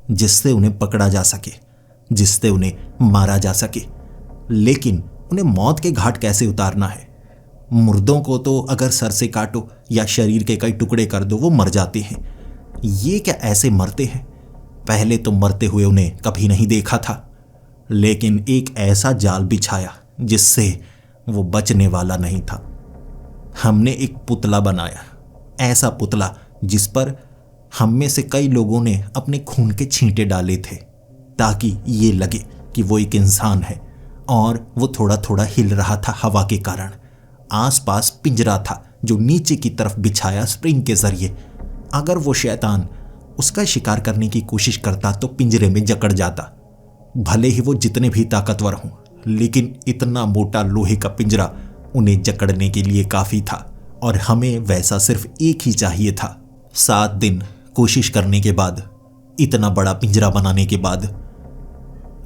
जिससे उन्हें पकड़ा जा सके, जिससे उन्हें मारा जा सके। लेकिन उन्हें मौत के घाट कैसे उतारना है? मुर्दों को तो अगर सर से काटो या शरीर के कई टुकड़े कर दो वो मर जाते हैं। ये क्या ऐसे मरते हैं? पहले तो मरते हुए उन्हें कभी नहीं देखा था, लेकिन एक ऐसा जाल बिछाया जिससे वो बचने वाला नहीं था। हमने एक पुतला बनाया, ऐसा पुतला जिस पर हम में से कई लोगों ने अपने खून के छींटे डाले थे, ताकि ये लगे कि वो एक इंसान है। और वो थोड़ा थोड़ा हिल रहा था हवा के कारण। आसपास पिंजरा था जो नीचे की तरफ बिछाया स्प्रिंग के जरिए। अगर वो शैतान उसका शिकार करने की कोशिश करता तो पिंजरे में जकड़ जाता। भले ही वो जितने भी ताकतवर हों, लेकिन इतना मोटा लोहे का पिंजरा उन्हें जकड़ने के लिए काफी था, और हमें वैसा सिर्फ एक ही चाहिए था। 7 दिन कोशिश करने के बाद, इतना बड़ा पिंजरा बनाने के बाद,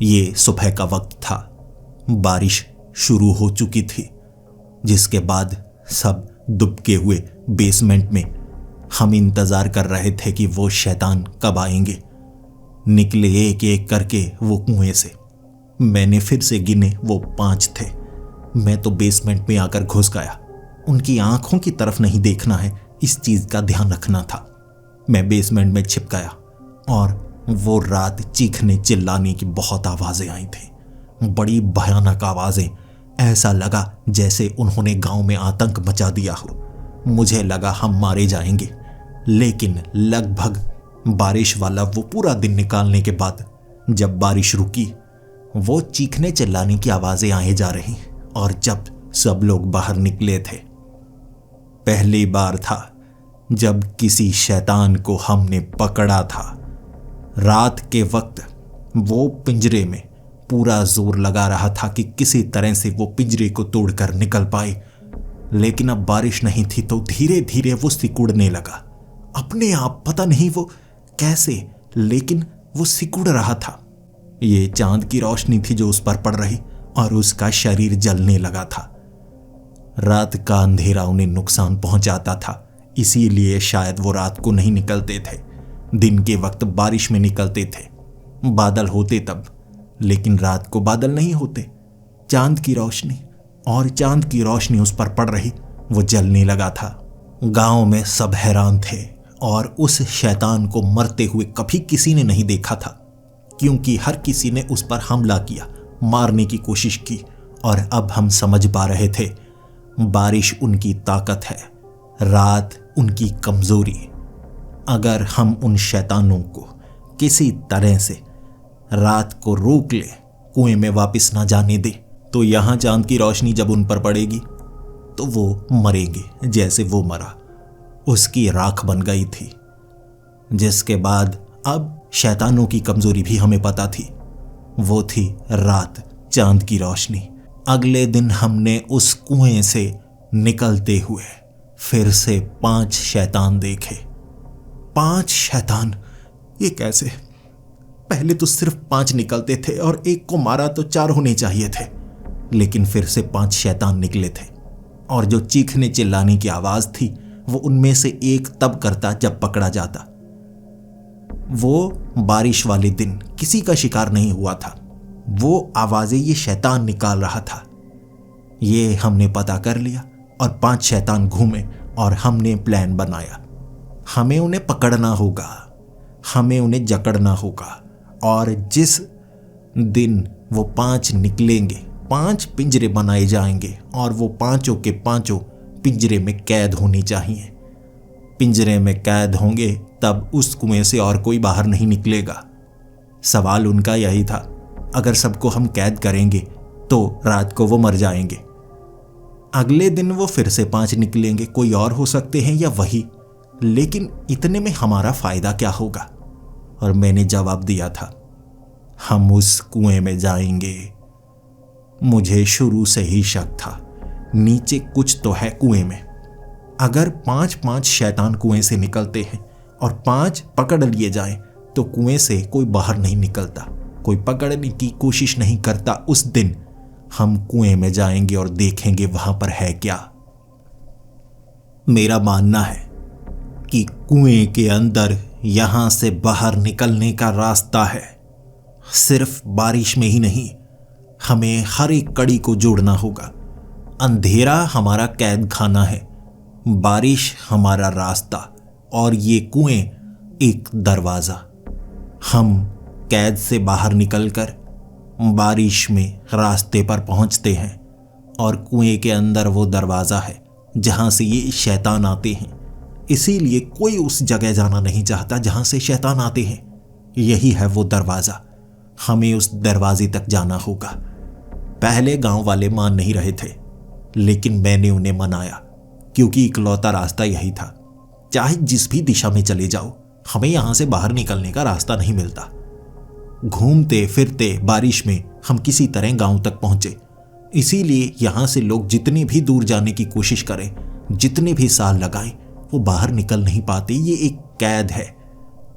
ये सुबह का वक्त था। बारिश शुरू हो चुकी थी, जिसके बाद सब दुबके हुए बेसमेंट में हम इंतजार कर रहे थे कि वो शैतान कब आएंगे। निकले एक एक करके वो कुएं से। मैंने फिर से गिने, वो 5 थे। मैं तो बेसमेंट में आकर घुस गया। उनकी आंखों की तरफ नहीं देखना है, इस चीज का ध्यान रखना था। मैं बेसमेंट में छिप गया और वो रात चीखने चिल्लाने की बहुत आवाजें आई थी, बड़ी भयानक आवाजें। ऐसा लगा जैसे उन्होंने गांव में आतंक मचा दिया हो। मुझे लगा हम मारे जाएंगे, लेकिन लगभग बारिश वाला वो पूरा दिन निकालने के बाद जब बारिश रुकी, वो चीखने चिल्लाने की आवाजें आए जा रही। और जब सब लोग बाहर निकले थे, पहली बार था जब किसी शैतान को हमने पकड़ा था। रात के वक्त वो पिंजरे में पूरा जोर लगा रहा था कि किसी तरह से वो पिंजरे को तोड़कर निकल पाए, लेकिन अब बारिश नहीं थी तो धीरे धीरे वो सिकुड़ने लगा अपने आप। पता नहीं वो कैसे, लेकिन वो सिकुड़ रहा था। ये चांद की रोशनी थी जो उस पर पड़ रही, और उसका शरीर जलने लगा था। रात का अंधेरा उन्हें नुकसान पहुंचाता था, इसीलिए शायद वो रात को नहीं निकलते थे। दिन के वक्त बारिश में निकलते थे, बादल होते तब, लेकिन रात को बादल नहीं होते। चांद की रोशनी, और चांद की रोशनी उस पर पड़ रही, वो जलने लगा था। गांव में सब हैरान थे, और उस शैतान को मरते हुए कभी किसी ने नहीं देखा था, क्योंकि हर किसी ने उस पर हमला किया, मारने की कोशिश की। और अब हम समझ पा रहे थे, बारिश उनकी ताकत है, रात उनकी कमजोरी। अगर हम उन शैतानों को किसी तरह से रात को रोक ले, कुएं में वापस ना जाने दे, तो यहां चांद की रोशनी जब उन पर पड़ेगी तो वो मरेंगे जैसे वो मरा। उसकी राख बन गई थी। जिसके बाद अब शैतानों की कमजोरी भी हमें पता थी, वो थी रात, चांद की रोशनी। अगले दिन हमने उस कुएं से निकलते हुए फिर से 5 शैतान देखे। 5 शैतान, ये कैसे? पहले तो सिर्फ 5 निकलते थे और एक को मारा तो 4 होने चाहिए थे, लेकिन फिर से 5 शैतान निकले थे। और जो चीखने चिल्लाने की आवाज थी वो उनमें से एक तब करता जब पकड़ा जाता। वो बारिश वाले दिन किसी का शिकार नहीं हुआ था, वो आवाजें ये शैतान निकाल रहा था। ये हमने पता कर लिया और 5 शैतान घूमे, और हमने प्लान बनाया। हमें उन्हें पकड़ना होगा, हमें उन्हें जकड़ना होगा, और जिस दिन वो 5 निकलेंगे 5 पिंजरे बनाए जाएंगे, और वो 5 के 5 पिंजरे में कैद होनी चाहिए। पिंजरे में कैद होंगे तब उस कुएं से और कोई बाहर नहीं निकलेगा। सवाल उनका यही था, अगर सबको हम कैद करेंगे तो रात को वो मर जाएंगे। अगले दिन वो फिर से 5 निकलेंगे, कोई और हो सकते हैं या वही, लेकिन इतने में हमारा फायदा क्या होगा? और मैंने जवाब दिया था, हम उस कुएं में जाएंगे। मुझे शुरू से ही शक था, नीचे कुछ तो है कुएं में। अगर 5-5 शैतान कुएं से निकलते हैं और 5 पकड़ लिए जाएं, तो कुएं से कोई बाहर नहीं निकलता, कोई पकड़ने की कोशिश नहीं करता। उस दिन हम कुएं में जाएंगे और देखेंगे वहां पर है क्या। मेरा मानना है कि कुएं के अंदर यहां से बाहर निकलने का रास्ता है। सिर्फ बारिश में ही नहीं, हमें हर एक कड़ी को जोड़ना होगा। अंधेरा हमारा कैद खाना है, बारिश हमारा रास्ता और ये कुएं एक दरवाजा। हम कैद से बाहर निकलकर बारिश में रास्ते पर पहुंचते हैं और कुएं के अंदर वो दरवाजा है जहां से ये शैतान आते हैं। इसीलिए कोई उस जगह जाना नहीं चाहता जहां से शैतान आते हैं। यही है वो दरवाजा, हमें उस दरवाजे तक जाना होगा। पहले गांव वाले मान नहीं रहे थे, लेकिन मैंने उन्हें मनाया, क्योंकि इकलौता रास्ता यही था। चाहे जिस भी दिशा में चले जाओ, हमें यहां से बाहर निकलने का रास्ता नहीं मिलता। घूमते फिरते बारिश में हम किसी तरह गांव तक पहुंचे। इसीलिए यहां से लोग जितने भी दूर जाने की कोशिश करें, जितने भी साल लगाएं, वो बाहर निकल नहीं पाते। ये एक कैद है।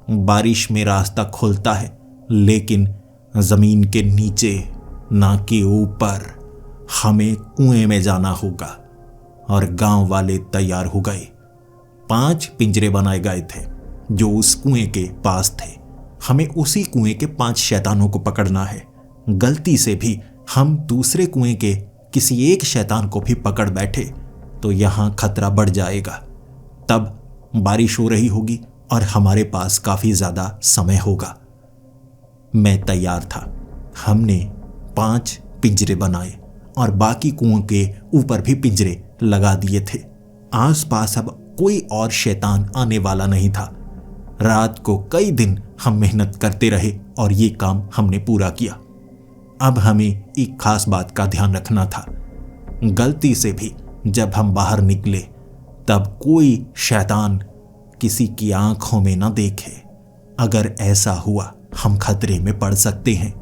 बारिश में रास्ता खुलता है, लेकिन जमीन के नीचे ना के ऊपर हमें कुएं में जाना होगा। और गांव वाले तैयार हो गए। 5 पिंजरे बनाए गए थे जो उस कुएं के पास थे। हमें उसी कुएं के 5 शैतानों को पकड़ना है। गलती से भी हम दूसरे कुएं के किसी एक शैतान को भी पकड़ बैठे तो यहां खतरा बढ़ जाएगा। तब बारिश हो रही होगी और हमारे पास काफी ज्यादा समय होगा। मैं तैयार था। हमने 5 पिंजरे बनाए और बाकी कुओं के ऊपर भी पिंजरे लगा दिए थे। आसपास अब कोई और शैतान आने वाला नहीं था। रात को कई दिन हम मेहनत करते रहे और ये काम हमने पूरा किया। अब हमें एक खास बात का ध्यान रखना था। गलती से भी जब हम बाहर निकले तब कोई शैतान किसी की आंखों में न देखे। अगर ऐसा हुआ हम खतरे में पड़ सकते हैं।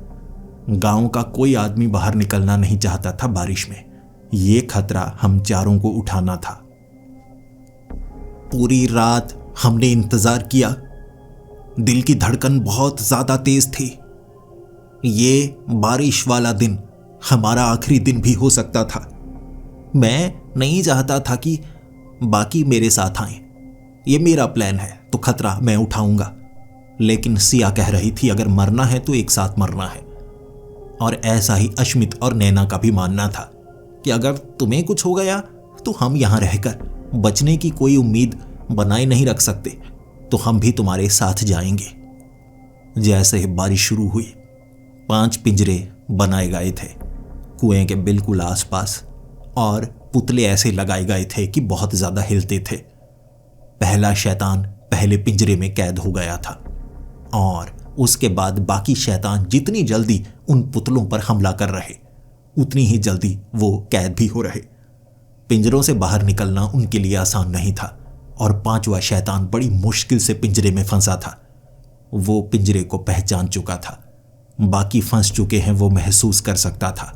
गांव का कोई आदमी बाहर निकलना नहीं चाहता था बारिश में। ये खतरा हम चारों को उठाना था। पूरी रात हमने इंतजार किया। दिल की धड़कन बहुत ज्यादा तेज थी। ये बारिश वाला दिन हमारा आखिरी दिन भी हो सकता था। मैं नहीं चाहता था कि बाकी मेरे साथ आए। ये मेरा प्लान है तो खतरा मैं उठाऊंगा। लेकिन सिया कह रही थी अगर मरना है तो एक साथ मरना है। और ऐसा ही अश्मित और नैना का भी मानना था कि अगर तुम्हें कुछ हो गया तो हम यहां रहकर बचने की कोई उम्मीद बनाए नहीं रख सकते, तो हम भी तुम्हारे साथ जाएंगे। जैसे ही बारिश शुरू हुई 5 पिंजरे बनाए गए थे कुएं के बिल्कुल आसपास और पुतले ऐसे लगाए गए थे कि बहुत ज्यादा हिलते थे। पहला शैतान पहले पिंजरे में कैद हो गया था और उसके बाद बाकी शैतान जितनी जल्दी उन पुतलों पर हमला कर रहे उतनी ही जल्दी वो कैद भी हो रहे। पिंजरों से बाहर निकलना उनके लिए आसान नहीं था और 5वां शैतान बड़ी मुश्किल से पिंजरे में फंसा था। वो पिंजरे को पहचान चुका था। बाकी फंस चुके हैं वो महसूस कर सकता था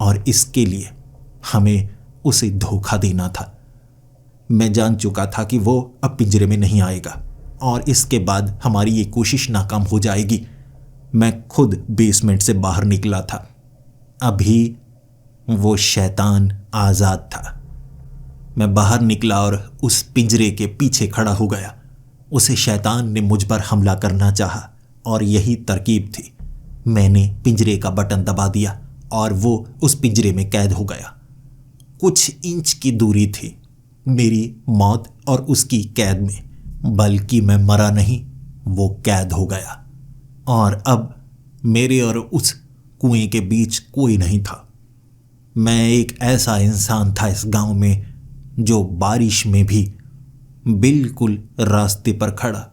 और इसके लिए हमें उसे धोखा देना था। मैं जान चुका था कि वो अब पिंजरे में नहीं आएगा और इसके बाद हमारी ये कोशिश नाकाम हो जाएगी। मैं खुद बेसमेंट से बाहर निकला था। अभी वो शैतान आजाद था। मैं बाहर निकला और उस पिंजरे के पीछे खड़ा हो गया। उसे शैतान ने मुझ पर हमला करना चाहा और यही तरकीब थी। मैंने पिंजरे का बटन दबा दिया और वो उस पिंजरे में कैद हो गया। कुछ इंच की दूरी थी मेरी मौत और उसकी कैद में, बल्कि मैं मरा नहीं, वो कैद हो गया। और अब मेरे और उस कुएं के बीच कोई नहीं था। मैं एक ऐसा इंसान था इस गांव में जो बारिश में भी बिल्कुल रास्ते पर खड़ा।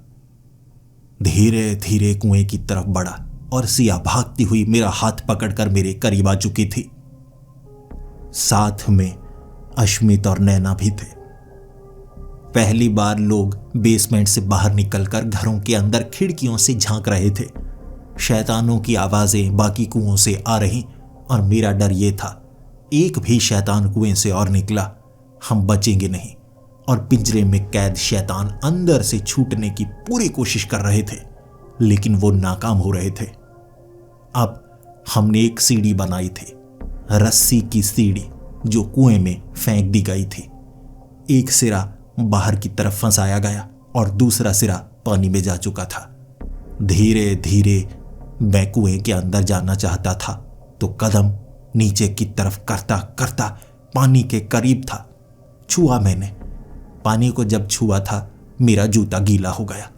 धीरे धीरे कुएं की तरफ बढ़ा और सिया भागती हुई मेरा हाथ पकड़कर मेरे करीब आ चुकी थी। साथ में अश्मित और नैना भी थे। पहली बार लोग बेसमेंट से बाहर निकलकर घरों के अंदर खिड़कियों से झांक रहे थे। शैतानों की आवाजें बाकी कुओं से आ रही और मेरा डर ये था, एक भी शैतान कुएं से और निकला हम बचेंगे नहीं। और पिंजरे में कैद शैतान अंदर से छूटने की पूरी कोशिश कर रहे थे, लेकिन वो नाकाम हो रहे थे। अब हमने एक सीढ़ी बनाई थी, रस्सी की सीढ़ी जो कुएं में फेंक दी गई थी। एक सिरा बाहर की तरफ फंसाया गया और दूसरा सिरा पानी में जा चुका था। धीरे धीरे मैं कुएं के अंदर जाना चाहता था तो कदम नीचे की तरफ करता करता पानी के करीब था। छुआ मैंने, पानी को जब छुआ था मेरा जूता गीला हो गया।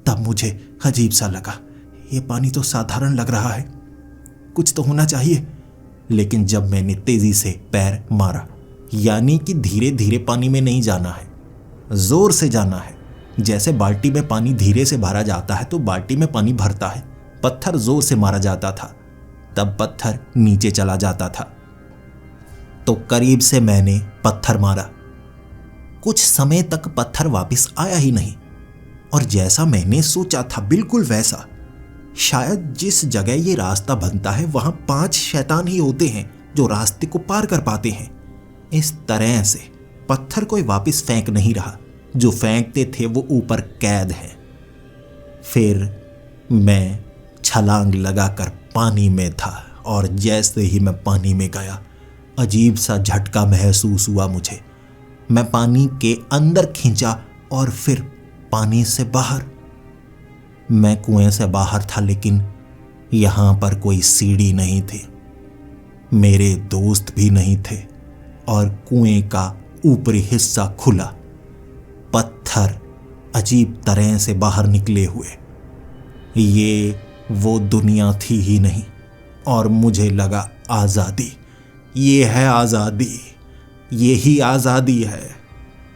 तब मुझे अजीब सा लगा, ये पानी तो साधारण लग रहा है, कुछ तो होना चाहिए। लेकिन जब मैंने तेजी से पैर मारा, यानी कि धीरे धीरे पानी में नहीं जाना है, जोर से जाना है। जैसे बाल्टी में पानी धीरे से भरा जाता है तो बाल्टी में पानी भरता है। पत्थर जोर से मारा जाता था, तब पत्थर नीचे चला जाता था। तो करीब से मैंने पत्थर मारा। कुछ समय तक पत्थर वापस आया ही नहीं, और जैसा मैंने सोचा था बिल्कुल वैसा। शायद जिस जगह ये रास्ता बनता है वहां 5 शैतान ही होते हैं जो रास्ते को पार कर पाते हैं। इस तरह से पत्थर कोई वापस फेंक नहीं रहा, जो फेंकते थे वो ऊपर कैद हैं। फिर मैं छलांग लगाकर पानी में था, और जैसे ही मैं पानी में गया अजीब सा झटका महसूस हुआ मुझे। मैं पानी के अंदर खींचा और फिर पानी से बाहर। मैं कुएं से बाहर था, लेकिन यहां पर कोई सीढ़ी नहीं थी, मेरे दोस्त भी नहीं थे, और कुएं का ऊपरी हिस्सा खुला। पत्थर अजीब तरह से बाहर निकले हुए। ये वो दुनिया थी ही नहीं, और मुझे लगा आज़ादी, ये है आज़ादी, यही आज़ादी है।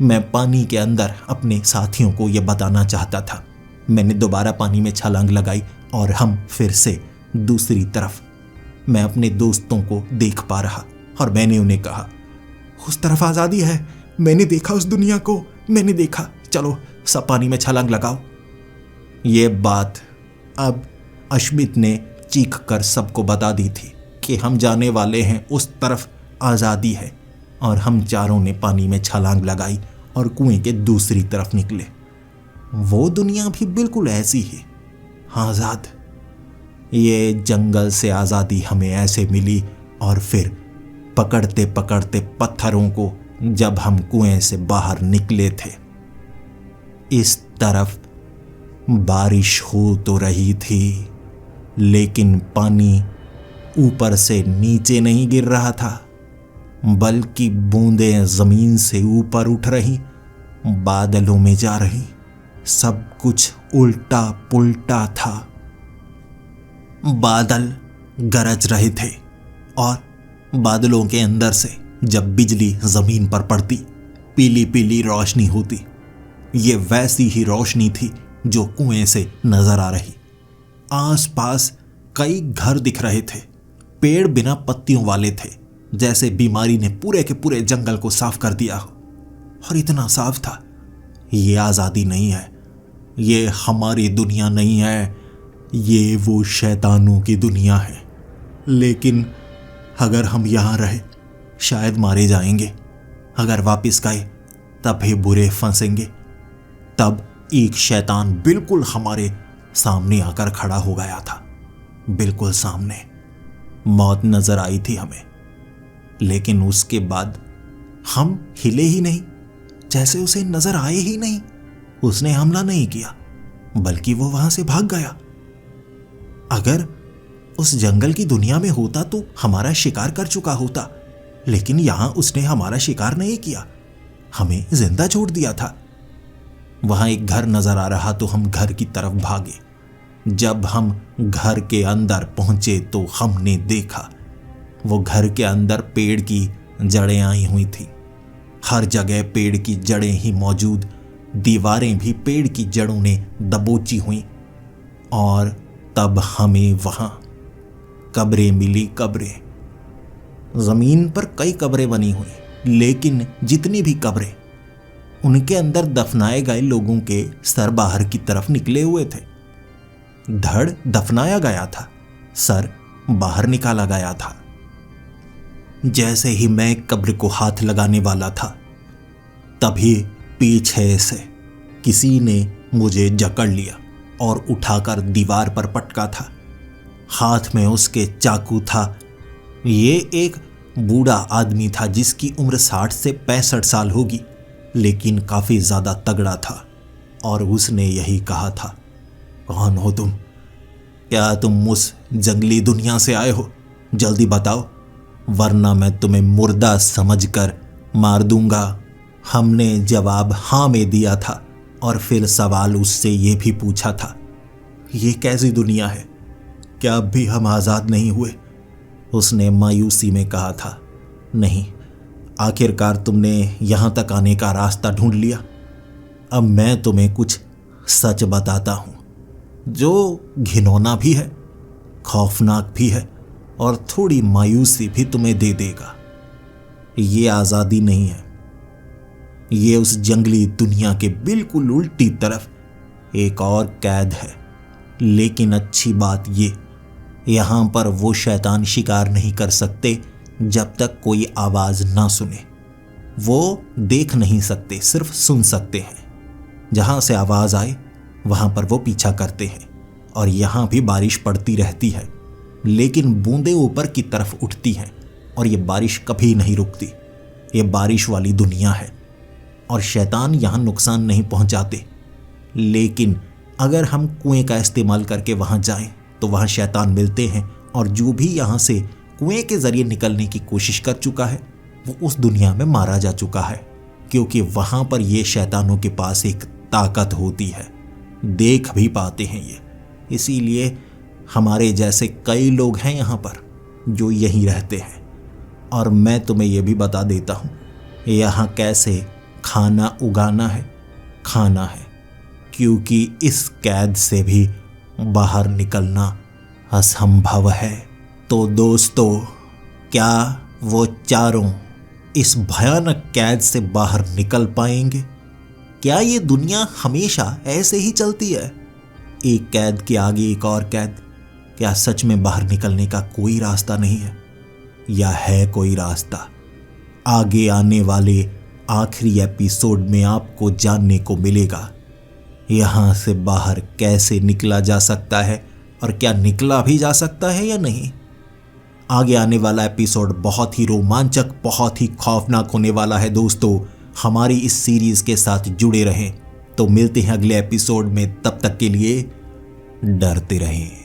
मैं पानी के अंदर अपने साथियों को यह बताना चाहता था। मैंने दोबारा पानी में छलांग लगाई और हम फिर से दूसरी तरफ। मैं अपने दोस्तों को देख पा रहा और मैंने उन्हें कहा, उस तरफ आज़ादी है, मैंने देखा उस दुनिया को, मैंने देखा, चलो सब पानी में छलांग लगाओ। ये बात अब अश्मित ने चीख कर सबको बता दी थी कि हम जाने वाले हैं, उस तरफ आज़ादी है। और हम चारों ने पानी में छलांग लगाई और कुएं के दूसरी तरफ निकले। वो दुनिया भी बिल्कुल ऐसी ही आज़ाद। ये जंगल से आज़ादी हमें ऐसे मिली, और फिर पकड़ते पकड़ते पत्थरों को जब हम कुएं से बाहर निकले थे, इस तरफ बारिश हो तो रही थी, लेकिन पानी ऊपर से नीचे नहीं गिर रहा था, बल्कि बूंदें जमीन से ऊपर उठ रही, बादलों में जा रही। सब कुछ उल्टा पुल्टा था। बादल गरज रहे थे, और बादलों के अंदर से जब बिजली जमीन पर पड़ती पीली पीली रोशनी होती। ये वैसी ही रोशनी थी जो कुएं से नजर आ रही। आसपास कई घर दिख रहे थे, पेड़ बिना पत्तियों वाले थे, जैसे बीमारी ने पूरे के पूरे जंगल को साफ कर दिया हो। और इतना साफ था। ये आज़ादी नहीं है, ये हमारी दुनिया नहीं है, ये वो शैतानों की दुनिया है। लेकिन अगर हम यहाँ रहे शायद मारे जाएंगे, अगर वापस गए तब भी बुरे फंसेंगे। तब एक शैतान बिल्कुल हमारे सामने आकर खड़ा हो गया था, बिल्कुल सामने। मौत नजर आई थी हमें, लेकिन उसके बाद हम हिले ही नहीं, जैसे उसे नजर आए ही नहीं। उसने हमला नहीं किया, बल्कि वो वहां से भाग गया। अगर उस जंगल की दुनिया में होता तो हमारा शिकार कर चुका होता, लेकिन यहां उसने हमारा शिकार नहीं किया, हमें जिंदा छोड़ दिया था। वहां एक घर नजर आ रहा तो हम घर की तरफ भागे। जब हम घर के अंदर पहुंचे तो हमने देखा वो घर के अंदर पेड़ की जड़ें आई हुई थी। हर जगह पेड़ की जड़ें ही मौजूद, दीवारें भी पेड़ की जड़ों ने दबोची हुई। और तब हमें वहां कब्रें मिली, कब्रें। जमीन पर कई कब्रें बनी हुई, लेकिन जितनी भी कब्रें उनके अंदर दफनाए गए लोगों के सर बाहर की तरफ निकले हुए थे। धड़ दफनाया गया था, सर बाहर निकाला गया था। जैसे ही मैं कब्र को हाथ लगाने वाला था, तभी पीछे से किसी ने मुझे जकड़ लिया और उठाकर दीवार पर पटका था। हाथ में उसके चाकू था। ये एक बूढ़ा आदमी था जिसकी उम्र 60 से 65 साल होगी, लेकिन काफी ज्यादा तगड़ा था। और उसने यही कहा था, कौन हो तुम? क्या तुम उस जंगली दुनिया से आए हो? जल्दी बताओ, वरना मैं तुम्हें मुर्दा समझकर मार दूंगा। हमने जवाब हाँ में दिया था और फिर सवाल उससे ये भी पूछा था, ये कैसी दुनिया है? क्या अब भी हम आज़ाद नहीं हुए? उसने मायूसी में कहा था, नहीं, आखिरकार तुमने यहां तक आने का रास्ता ढूंढ लिया। अब मैं तुम्हें कुछ सच बताता हूं, जो घिनौना भी है, खौफनाक भी है और थोड़ी मायूसी भी तुम्हें दे देगा। ये आज़ादी नहीं है, ये उस जंगली दुनिया के बिल्कुल उल्टी तरफ एक और कैद है। लेकिन अच्छी बात ये, यहां पर वो शैतान शिकार नहीं कर सकते जब तक कोई आवाज ना सुने। वो देख नहीं सकते, सिर्फ सुन सकते हैं। जहां से आवाज आए वहां पर वो पीछा करते हैं। और यहां भी बारिश पड़ती रहती है, लेकिन बूंदें ऊपर की तरफ उठती हैं और ये बारिश कभी नहीं रुकती। ये बारिश वाली दुनिया है और शैतान यहां नुकसान नहीं पहुंचाते। लेकिन अगर हम कुएं का इस्तेमाल करके वहां जाएं तो वहां शैतान मिलते हैं, और जो भी यहां से कुएं के जरिए निकलने की कोशिश कर चुका है वो उस दुनिया में मारा जा चुका है, क्योंकि वहां पर ये शैतानों के पास एक ताकत होती है, देख भी पाते हैं ये। इसीलिए हमारे जैसे कई लोग हैं यहाँ पर जो यहीं रहते हैं। और मैं तुम्हें यह भी बता देता हूँ यहाँ कैसे खाना उगाना है, खाना है, क्योंकि इस कैद से भी बाहर निकलना असंभव है। तो दोस्तों, क्या वो चारों इस भयानक कैद से बाहर निकल पाएंगे? क्या ये दुनिया हमेशा ऐसे ही चलती है, एक कैद के आगे एक और कैद? क्या सच में बाहर निकलने का कोई रास्ता नहीं है, या है कोई रास्ता? आगे आने वाले आखिरी एपिसोड में आपको जानने को मिलेगा यहां से बाहर कैसे निकला जा सकता है, और क्या निकला भी जा सकता है या नहीं। आगे आने वाला एपिसोड बहुत ही रोमांचक, बहुत ही खौफनाक होने वाला है दोस्तों। हमारी इस सीरीज के साथ जुड़े रहें। तो मिलते हैं अगले एपिसोड में, तब तक के लिए डरते रहें।